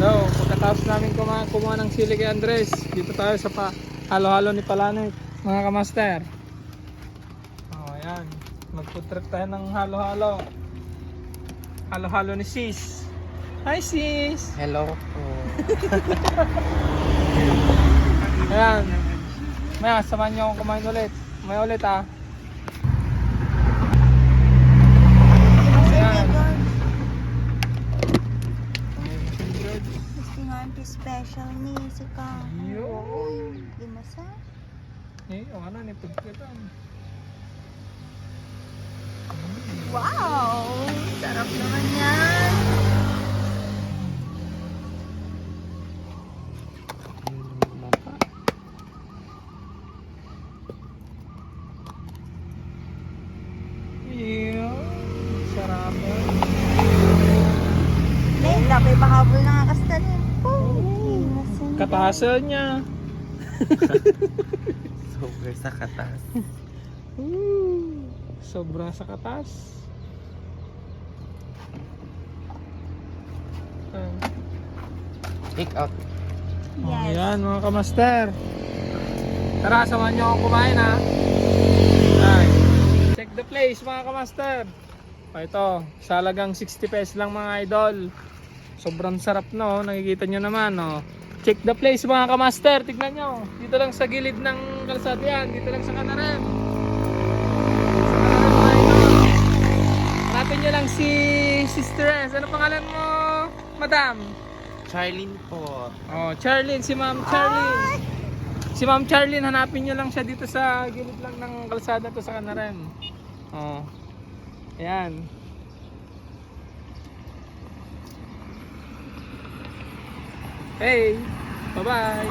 So, pagkatapos namin kumuha ng sili kay Andres, dito tayo sa halo-halo ni Planet, mga kamaster. Ayan. Mag-food trip tayo ng halo-halo. Halo-halo ni Sis. Hi Sis! Hello po. Ayan. Maya, samahan niyo akong kumain ulit. May ulit ah. Ayan. Gusto nga ang special ni si Kang. Yun. Di masa? Eh, ano ni food trip ah. Wow! Sarap naman yan! Yun. Sarap. May lapay pahabol na nga kasta rin. Katahasan niya. Sobrang sa katas. Sobra sa katas. Take out. Yes. Ayan mga kamaster. Tara, samahan niyo akong kumain ha. Ayan. Check the place mga kamaster. Ito, salagang 60 pesos lang mga idol. Sobrang sarap no, nakikita nyo naman no. Check the place mga kamaster, tignan nyo. Dito lang sa gilid ng kalsada yan, dito lang sa Canarem. Hanapin nyo lang si Sister S. Ano pangalan mo, madam? Charlene po. Oh, Charlene, si Ma'am Charlene. Si Ma'am Charlene, hanapin nyo lang siya dito sa gilid lang ng kalsada to sa Canarem. Oh. Ayan. Hey, bye-bye.